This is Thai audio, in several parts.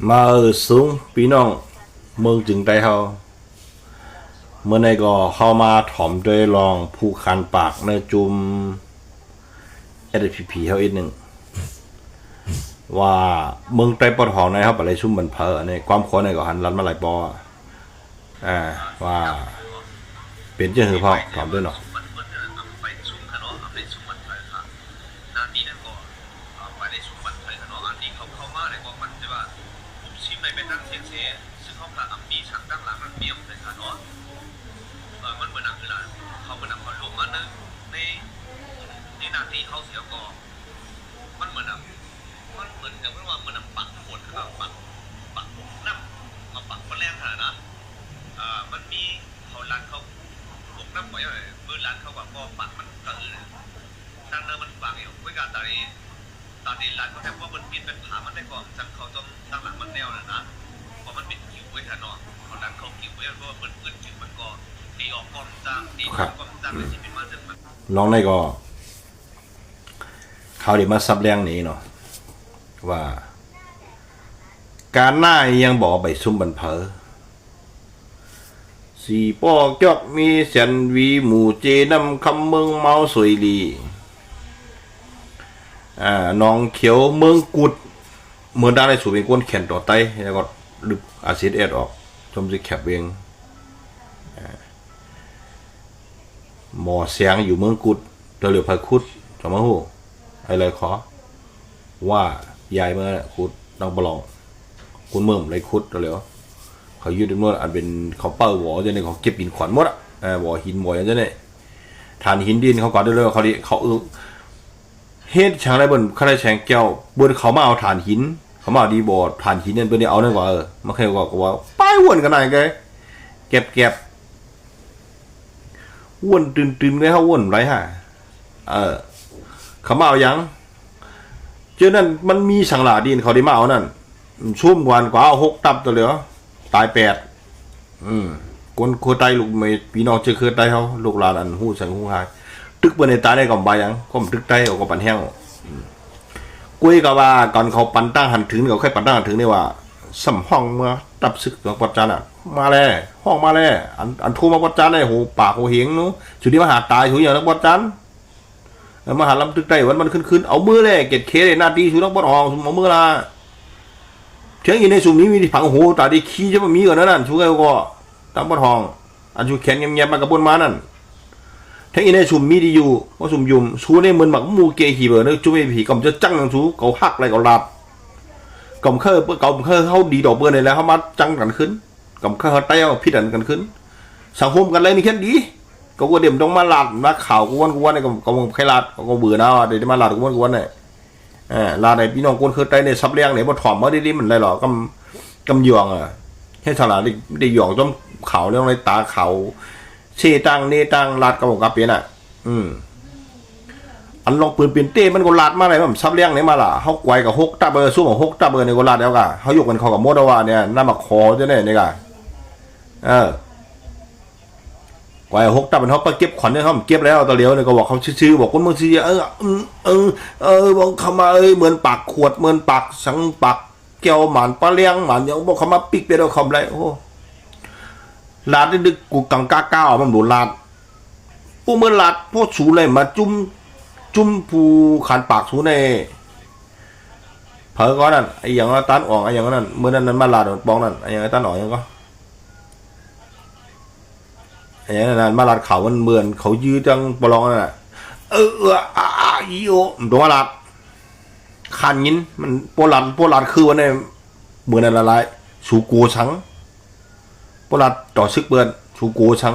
มาสูงพี่น้องเมืองจึงได้เขาเมื่อในก็เข้ามาถ่อมด้วยลองผู้คันปากในจุมSPPเขาอีกหนึ่งว่าเมืองไต้ปอทองในเขาอะไรชุ่มบันเพอในความขอในก็หันรันมาหลายปอว่าเป็นเจ้าหือพ่อถ่อมด้วยเนาะน้องในก็เขาเดี๋ยวมาซับแรงนี้เนาะว่าการหน้ายังบอกใบซุ่มบันเพอสีปอกจอกมีเสียนวีหมู่เจนำคำเมืองเมาสวยลีน้องเขียวเมืองกุดเมืองด้านในสูบเป็นก้นแขนต่อไตแล้วก็ดึบอาซิดออกชมสิแคบเวงหมอเสียงอยู่เมืองกุดเหลือพายคุดจำมาหูอะไรขอว่ายายเมื่อคุดต้องบลองคุณเมื่อไรคุดเหลือเขายืดเมื่ออันเป็นเขาเป้าหัวจะเนี่ยเขาเก็บหินขวัญหมดหัวหินหัวอย่างนี้ฐานหินดินเขาก่อนได้เลยเขาเฮ็ดช่างอะไรบนข้าราชการแก้วบนเขามาเอาฐานหินเขามาเอาดีบอดฐานหินเนี่ยเป็นเอาเนี่ยว่ามาเคยว่าป้ายวนกันไหนแกเก็บอ้วนตื่นเลยเขาอ้วนไรฮะเขามาเอายังเจ้านั่นมันมีสังหลาดินเขาได้มาเอานั่นชุ่มกว่าเอา6 ตับตัวเหลือตายคนโคตรลูกไม่พี่น้องเจอเคยตายเขาลูกหลานอันหูสังหูหายตึกบนในตายได้ก่อนใบยังก็มันตึกตายก็ปั่นแห้งกุ้ยก็ว่าก่อนเขาปั่นตั้งหันถึงเขาแค่ปั่นตั้งหันถึงนี่ว่าสัมห้องมาตับซึกของปัจจันมาแล้วห้องมาแล้วอันทูมาปัจจันได้โหปากโหเหียงนู้สุดที่มาหาตายสุดอย่างนักปัจจันมาหาลำตึกได้วันมันขึ้นเอามือเลยเก็ดเคเลยหน้าดีสุดนักปัจหองเอามือละเชียงยินในสุ่มนี้มีผังโหตาดีขี้จะมามีก่อนนั่นช่วยก็ตั้งปัจหองอันชูแขนเงียบๆมากระบวนมานั่นทั้งอินในสุ่มมีดีอยู่ว่าสุ่มยุ่มชูในเหมือนหมักมูเกหีเบอร์นึกจุ้ยผีกำจะจังนังชูเขาหักอะไรเขาหลับกำเคอเขาดีดอกเบอร์เลยแล้วเขามาจังกันขึ้นกำเคอเขาเต้าพิดันกันขึ้นสังคมกันเลยนี่แค่ดีก็เดี๋ยวต้องมาหลัดมาข่าวกวนเนี่ยก็ใครหลัดก็เบื่อนะเดี๋ยวมาหลัดกวนเนี่ยหลัดในพี่น้องคนเคยเต้ในซับเลี้ยงเนี่ยพอถอมมาดีๆมันอะไรหรอกำยองให้ฉลาดได้หยองจมข่าวเรื่องอะไรตาข่าวเชตังเนตังหลัดกับเปลี่ยนอันลองปืนเปลี่ยนเต้มันก็ลาดมาอะไรมันซับเลี้ยงเนี่ยมาล่ะเขาไกวกับ6 ตับเบอร์สู้ของ6 ตับเบอร์ในก็ลาดแล้วกันเขายกกันเขากับโมดาวาเนี่ยน้ำมาคอจะเนี่ยกันไกว6 ตับเป็นเขาไปเก็บขวัญเนี่ยเขาเก็บแล้วตอนเลี้ยวเนี่ยก็บอกเขาชื่อบอกคนเมืองชื่อบอกเขามาเหมือนปากขวดเหมือนปากสังปากแก้วหมันปลาเลี้ยงหมันอย่างบอกเขามาปิกไปแล้วคำไรโอ้ลาดดึกกูกังก้าวมันโดนลาดพวกเมื่อลาดพวกสูเลยมาจุ่มผู้ขันปากสูในเผอก็นั่นไอ้อย่างนั้นตันออกไอ้อย่างนั้นเมื่อนั้นมาลาดปองนั่นไอ้อย่างนั้นตันออกยังก็ไอ้อย่างนั้นมาลาดเขามันเหมือนเขายื้อจังปลองนั่นแหละอีโอตัวมาลาดขันยินมันโปลัดคือวันนี้เหมือนอะไรสูโกชังโปลัดต่อซึกเบือนสูโกชัง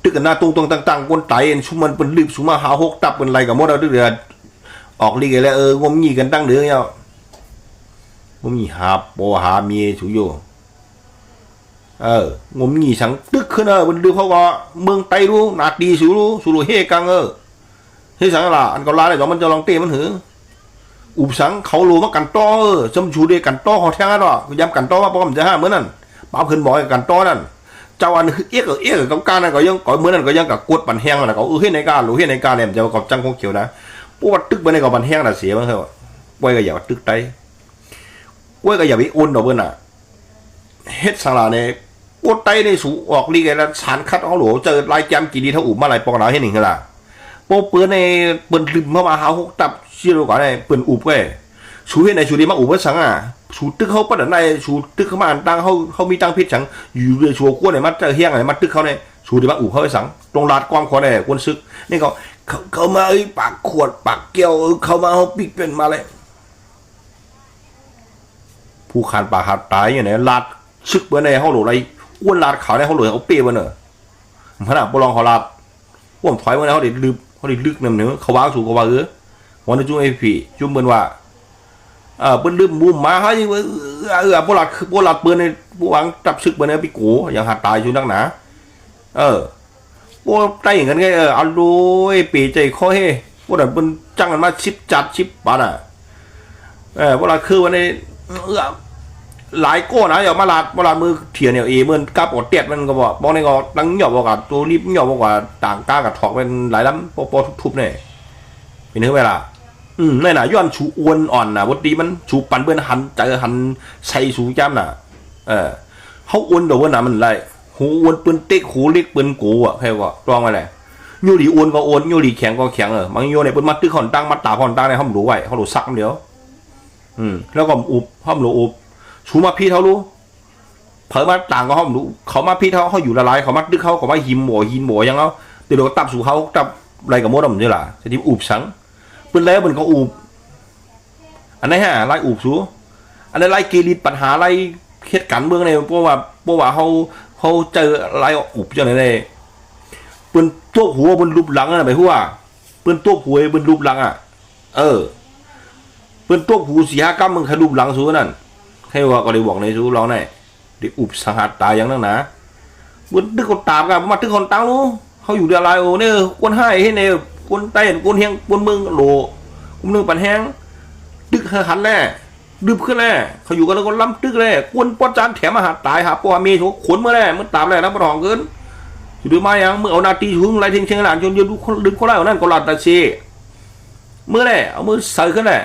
ตึกกันหน้าตรงต่างๆคนไต่ชุมันเป็นรีบสุมาหา6 ตับเป็นไรกับมดเราเดือดออกลีกแล้วงมงีกันตั้งเดือดเนี่ยงมงีหาโปหาเมียสุโยงมงีสังตึกขึ้นบนเรือเขาก็เมืองไตรู้นาดีสุรุเฮกังเฮสังละอันก็ลาเลยมันจะลองเตะมันหืออุบสังเขารู้ว่ากันต้อจำชูเดกันต้อเขาแท้งหรอย้ำกันต้อว่าป้อมจะห้าเหมือนนั่นป้าเพิ่นบอกกันต้อนั่นเจ้าอันเอ๊ะกับการนั่นก็ยังก่อนเมื่อนั้นก็ยังกับกดปั่นแห้งนะเขาเฮ้ยในการรู้เฮ้ยในการเนี่ยจะกับจังคงเขียวนะพวกตึกไปในกับปั่นแห้งน่ะเสียมั้งเหรอป่วยก็อย่าตึกไต กล้วยก็อย่าไปอุ่นดอกเบิ้ลน่ะเฮ็ดสังหลาเนี่ยปวดไตในสูออกลีกแล้วสารคัดเอาหลวเจอลายจำกี่ดีเท่าอุบมาหลายปองหนาให้หนึ่งกันล่ะโปเปื้อนในเปิ้นลืมเข้ามาหาหกตับชื่อเราก่อนในเปิ้นอุบเว้ยชูให้ในชูดีมาอุบว่าสังอ่ะชูตึกเขาปัดในชูตึกเขามาตั้งเขามีตั้งพิษสังอยู่เรือชัวกล้วยในมัดเจอเฮี้ยงอะไรมัดตึกเขาในชูดีมาอุบเขาไปสังตรงลาดความขอในกวนซึกนี่เขามาไอ้ปากขวดปากเกี้ยวเขามาเอาปีกเป็นมาเลยผู้ขานปากหัดตายอย่างนี้ลาดซึกเบอร์ในเขาหลุดอะไรอ้วนลาดขาวในเขาหลุดเขาเปี้ยเบอร์เนอะขนาดปลองเขาลาดอ้วนถอยเบอร์ในเขาเด็ดลึกนั่นเนื้อเขาว้าวสู่เขาว้าวันนี้จุ้งไอ้ผีจุ้มเบอร์ว่าเปิ้นลืมมุมมาให้โบราณเปิ้นในผู้วางจับซึกเบอร์ในปีกูอย่างหัดตายอยู่นักหนาพวกไต่กันไงเอาดูปีใจข้อเฮ้พวกนั้นเปิ้นจังกันมาชิปจัดชิปปานเวลาคือวันนี้หลายก้อนนะอย่ามาลาดมือเถียนเนี่ยเมื่อกลับอดเตียดมันก็บอกในก็ตั้งหยอบบอกว่าตัวรีบหยอบบอกว่าต่างก้ากับถอกเป็นหลายล้ำปอทุบๆเนี่ยเป็นเนื้อเวลานี่น่ะย้อนชูอ้วนอ่อนน่ะวันดีมันชูปันเบิ้นหันเจอหันใส่สูจ้ำน่ะเขาอ้วนเดี๋ยวว่าน่ะมันไรหูอ้วนปืนเต็กหูเล็กปืนกูอ่ะใครก็ตรองอะไรโยดีอ้วนก็อ้วนโยดีแข็งก็แข็งบางโยเนี่ยปืนมัดตื้อขอนตั้งมัดตาขอนตั้งในห้องหลูไว้ห้องหลูซักเดียวแล้วก็อุบห้องหลูอุบชูมาพี่เขารู้เผยมาต่างก็ห้องรู้เขามาพี่เขาอยู่ละลายเขามาดึกเขามาหิมหมอยังเอาเดี๋ยวเราตับสู่เขาตับอะไรกับมดมันนี่แหละจะที่อุบสังเป็นแล้วมันก็อุบอันนี้ฮะไล่อุบสู้อันนี้ไล่เกลีดปัญหาไล่เหตุการณ์เมืองเนี่ยเพราะว่าเขาเจอไล่อุบจังเลยเป็นตัวหัวบนรูปหลังอะไรไปหัวเป็นตัวหัวบนรูปหลังเป็นตัวหูสีหากำมึงใครรูปหลังสู้นั่นใครว่าก็ได้บอกในสู้ร้องในได้อุบสังหารตายอย่างนั้นนะบนตึกคนตามกันมาตึกคนตั้งรู้เขาอยู่เดือดร้อนโอ้เนี่ยคนให้ให้เนี่ยคนใต้คนเฮียงคนเมืองโหลคนเมืองปันแห้งตึกหันแน่ดึบขึ้นแน่เขาอยู่กันแล้วก็ล้ำตึกแน่คนปอจานแถมอาหารตายหาปอเมย์ขนเมื่อแน่มันตามแน่แล้วมันห่องเกินอยู่ด้วยมาอย่างเมื่อเอานาตีถึงไรเชียงหลานจนยืนดึกคนไล่เอานั่นก็หลัดตาเชเมื่อแน่เอามือใส่ขึ้นแน่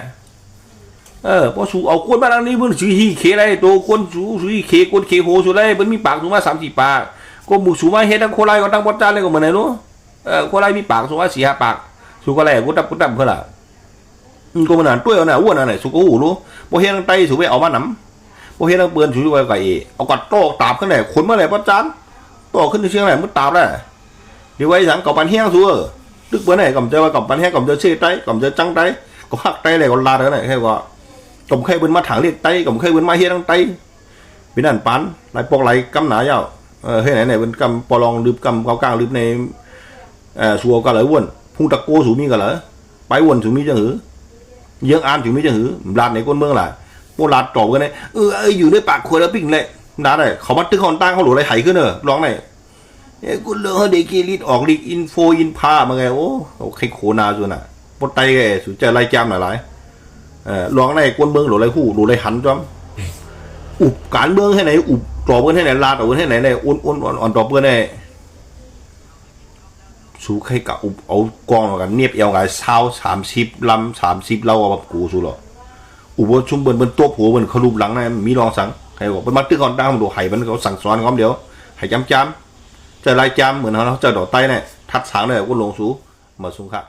พอสูเอาคนบ้านนี้มันสูฮีเคอะไรตัวคนสูฮีเคคนเคโฮสูอะไรมันมีปากสูงมา3-4 ปากก็หมูสูมาเฮ็ดทั้งโคไลก็ทั้งปอจานเลยก็เหมือนไหนนู้โคไลมีปากสูงมา4-5 ปากสูก็แหล่กุดับขึ้นละก็มันหนานด้วยเอาหน่ะอ้วนอะไรสูก็หูรู้พอเฮ็ดทั้งไตสูไปเอามาหนำพอเฮ็ดทั้งเปือนสูไปไก่เอากัดโต้ตาบขึ้นไหนขนเมื่อไหร่ปอจานโต้ขึ้นในเชียงไหนมันตาบได้เดี๋ยวไว้สังกับปันแห้งสูตึกเปือนไหนกับเจอว่ากับปันแห้งกับเจอเชี่ยไตกับเจอจังไตก็หักไตเลยก็ลาดกันไหนแค่ว่าก็เคยเป็นมาถังเรียกไตก็เคยเป็นมาเฮ็ดทั้งไตเป็นนั่นปันหลายปอกหลายกำหนาเย้าเฮ้ยไหนเป็นกำปอลองลืบกำเกากลางลืบในชัวก็เลยอ้วนพุ่งตะโกสูมีกันเหรอไปอ้วนสูมีจังหือยังอ่านสูมีจังหือลาดในก้นเมืองล่ะพวกลาดตอบกันเลยอยู่ในปากขวดแล้วปิ้งเลยด่าเลยเขามัดตึกคนตั้งเขาหลุดอะไรไห้ขึ้นเนอะร้องไหนกูเลือกเขาเด็กกีรีดออกลีกอินโฟอินพามาไงโอ้ใครโคนาส่วนน่ะปนไตแกสุดใจไล่จามหน่อยร้องในก้นเมืองหลุดอะไรหูหลุดอะไรหันจ้อมอุบการเมืองให้ไหนอุบตอบเพื่อนให้ไหนลาดเอาเพื่อนให้ไหนอ้วนอ่อนตอบเพื่อนให้สู้ใครกับเอากองกันเนียบเอวกันเช้า30 ลำ30 เราแบบกูสู้หรออุบชุ่มเบิ้นตัวผัวเบิ้นเขารูปหลังนะมีรองสังใครบอกเป็นมัดตื้อก่อนตั้งดูไห่มันเขาสั่งสอนก้อมเดียวไห่จำจะลายจำเหมือนเขาเจอดอกไตเนี่ยทัดสางเลยก็ลงสู้มาสูงค่ะ